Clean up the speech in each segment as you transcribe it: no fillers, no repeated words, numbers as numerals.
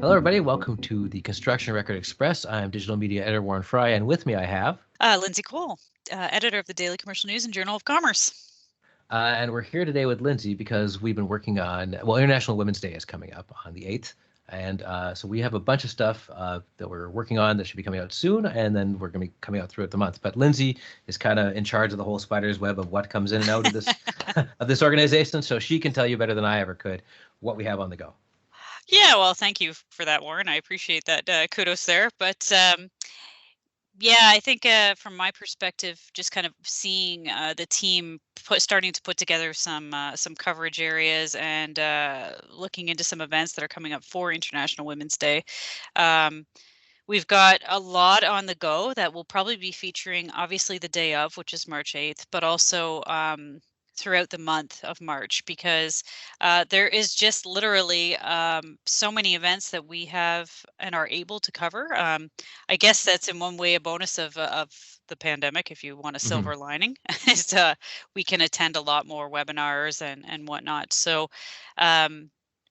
Hello, everybody. Welcome to the Construction Record Express. I'm digital media editor Warren Frey, and with me I have Lindsey Cole, editor of the Daily Commercial News and Journal of Commerce. And we're here today with Lindsey because we've been working on, well, International Women's Day is coming up on the 8th. And so we have a bunch of stuff that we're working on that should be coming out soon, and then we're going to be coming out throughout the month. But Lindsey is kind of in charge of the whole spider's web of what comes in and out of this of this organization, so she can tell you better than I ever could what we have on the go. Yeah, well, thank you for that, Warren. I appreciate that kudos there. But yeah, I think from my perspective, just kind of seeing the team starting to put together some coverage areas and looking into some events that are coming up for International Women's Day. We've got a lot on the go that will probably be featuring, obviously, the day of, which is March 8th, but also throughout the month of March, because there is just literally so many events that we have and are able to cover. I guess that's in one way a bonus of the pandemic, if you want a silver lining, is we can attend a lot more webinars and whatnot. So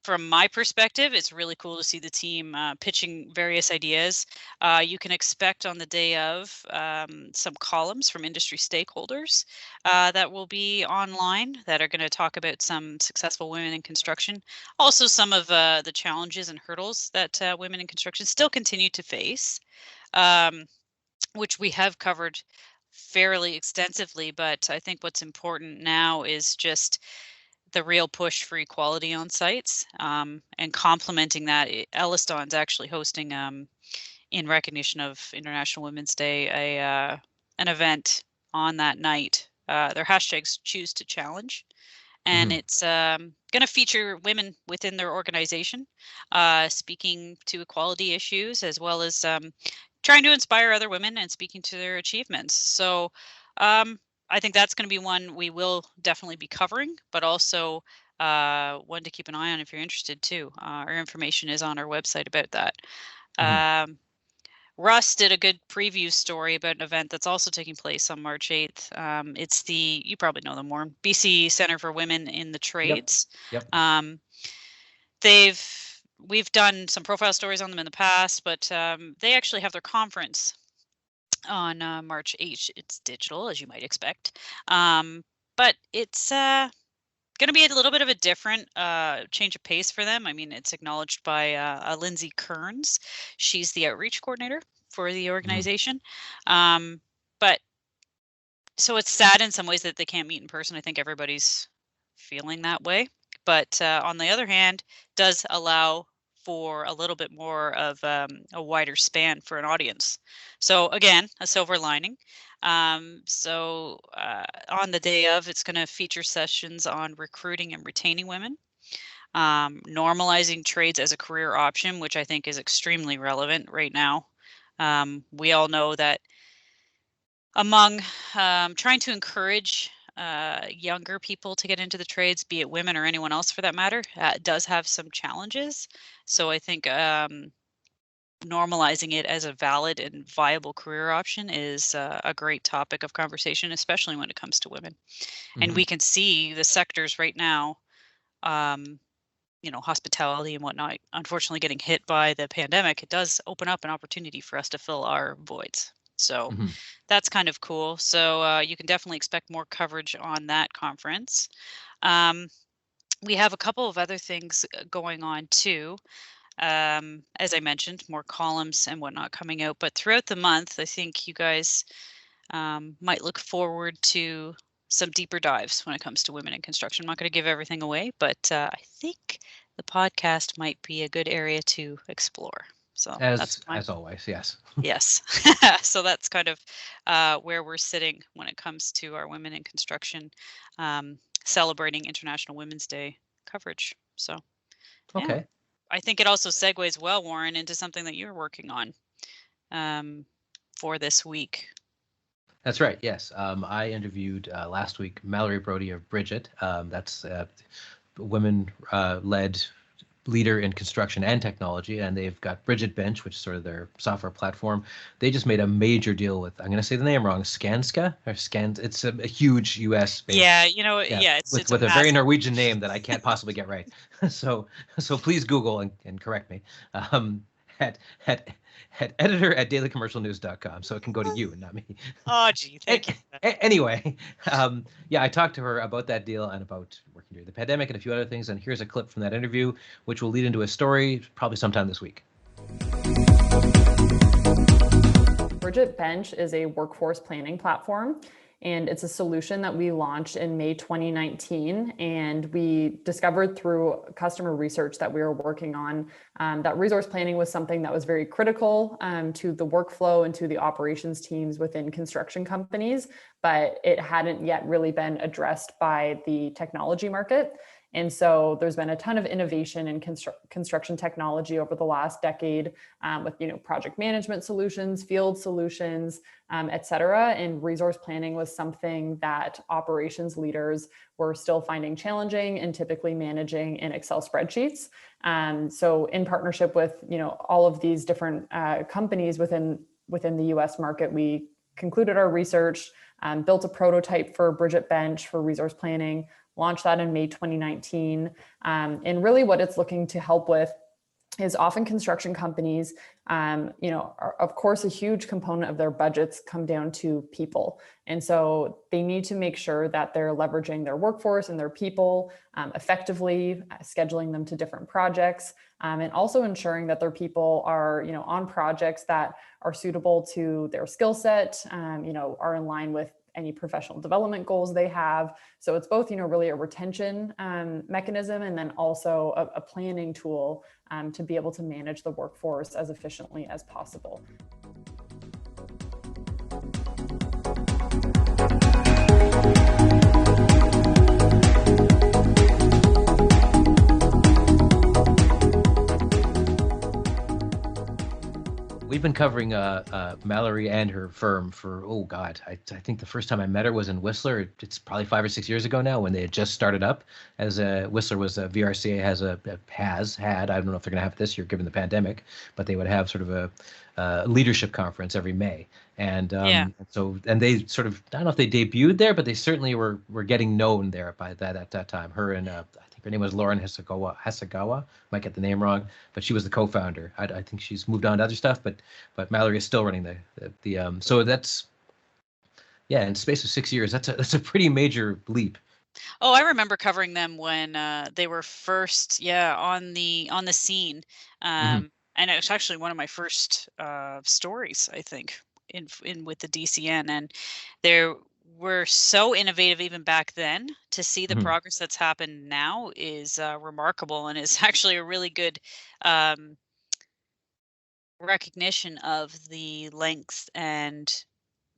from my perspective, it's really cool to see the team pitching various ideas. You can expect on the day of some columns from industry stakeholders that will be online that are going to talk about some successful women in construction. Also, some of the challenges and hurdles that women in construction still continue to face, which we have covered fairly extensively. But I think what's important now is just the real push for equality on sites, and complementing that. Elliston's actually hosting, in recognition of International Women's Day, an event on that night. Their hashtag's Choose to Challenge, and it's going to feature women within their organization speaking to equality issues, as well as trying to inspire other women and speaking to their achievements. So I think that's going to be one we will definitely be covering, but also one to keep an eye on if you're interested too. Our information is on our website about that. Russ did a good preview story about an event that's also taking place on March 8th. It's you probably know them more, BC Center for Women in the Trades. Yep. We've done some profile stories on them in the past, but they actually have their conference on March 8th. It's digital, as you might expect, but it's going to be a little bit of a different change of pace for them. I mean, it's acknowledged by Lindsey Kearns. She's the outreach coordinator for the organization. But so it's sad in some ways that they can't meet in person. I think everybody's feeling that way. But on the other hand, does allow for a little bit more of a wider span for an audience. So again, a silver lining. So on the day of, it's going to feature sessions on recruiting and retaining women, normalizing trades as a career option, which I think is extremely relevant right now. We all know that among trying to encourage younger people to get into the trades, be it women or anyone else for that matter, does have some challenges. So I think normalizing it as a valid and viable career option is a great topic of conversation, especially when it comes to women. And we can see the sectors right now, hospitality and whatnot, unfortunately getting hit by the pandemic. It does open up an opportunity for us to fill our voids. So that's kind of cool. So you can definitely expect more coverage on that conference. We have a couple of other things going on too. As I mentioned, more columns and whatnot coming out. But throughout the month, I think you guys might look forward to some deeper dives when it comes to women in construction. I'm not going to give everything away, but I think the podcast might be a good area to explore. So as always, yes. Yes. So that's kind of where we're sitting when it comes to our women in construction celebrating International Women's Day coverage. So okay. Yeah. I think it also segues well, Warren, into something that you're working on for this week. That's right. Yes. I interviewed last week Mallory Brody of Bridget. That's women-led leader in construction and technology, and they've got Bridget Bench, which is sort of their software platform. They just made a major deal with, I'm going to say the name wrong, Skanska or Scan. It's a huge U.S. based. Yeah, it's with a a very massive. Norwegian name that I can't possibly get right. so please Google and correct me. At at at editor@dailycommercialnews.com, so it can go to you and not me. Oh, gee, thank you. Anyway, yeah, I talked to her about that deal and about working during the pandemic and a few other things. And here's a clip from that interview, which will lead into a story probably sometime this week. Bridget Bench is a workforce planning platform, and it's a solution that we launched in May 2019. And we discovered through customer research that we were working on that resource planning was something that was very critical to the workflow and to the operations teams within construction companies, but it hadn't yet really been addressed by the technology market. And so there's been a ton of innovation in construction technology over the last decade with project management solutions, field solutions, et cetera. And resource planning was something that operations leaders were still finding challenging and typically managing in Excel spreadsheets. So in partnership with all of these different companies within the US market, we concluded our research, built a prototype for Bridget Bench for resource planning, launched that in May 2019. And really what it's looking to help with is often construction companies, are, of course, a huge component of their budgets come down to people. And so they need to make sure that they're leveraging their workforce and their people effectively, scheduling them to different projects, and also ensuring that their people are, on projects that are suitable to their skill set, are in line with any professional development goals they have. So it's both, really a retention mechanism and then also a planning tool to be able to manage the workforce as efficiently as possible. We've been covering Mallory and her firm for, I think the first time I met her was in Whistler. It's probably 5 or 6 years ago now when they had just started up. As Whistler was VRCA has had, I don't know if they're going to have it this year given the pandemic, but they would have sort of a leadership conference every May. And they sort of, I don't know if they debuted there, but they certainly were getting known there by that at that time. Her and I think her name was Lauren Hasegawa, might get the name wrong, but she was the co-founder. I think she's moved on to other stuff, but Mallory is still running the so that's, yeah, in space of 6 years, that's a pretty major leap. Oh, I remember covering them when they were first, on the scene. And it was actually one of my first stories, I think, in with the DCN, and they were so innovative even back then. To see the progress that's happened now is remarkable, and is actually a really good recognition of the length and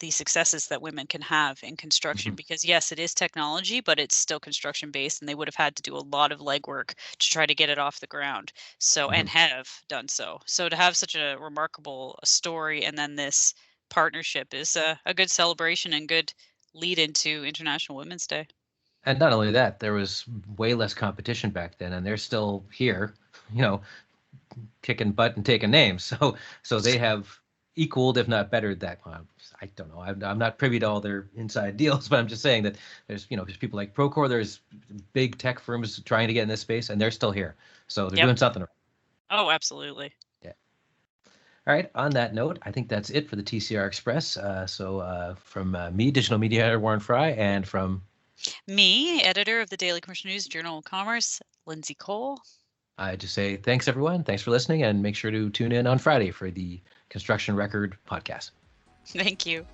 the successes that women can have in construction, because yes, it is technology, but it's still construction based, and they would have had to do a lot of legwork to try to get it off the ground. So, and have done so. So to have such a remarkable story and then this partnership is a good celebration and good lead into International Women's Day. And not only that, there was way less competition back then, and they're still here, kicking butt and taking names. So they have equaled, if not bettered, that. I don't know. I'm not privy to all their inside deals, but I'm just saying that there's people like Procore, there's big tech firms trying to get in this space, and they're still here. So they're doing something right. Oh, absolutely. Yeah. All right. On that note, I think that's it for the TCR Express. So from me, digital media editor Warren Frey, and from me, editor of the Daily Commercial News Journal of Commerce, Lindsey Cole. I just say thanks, everyone. Thanks for listening, and make sure to tune in on Friday for the Construction Record podcast. Thank you.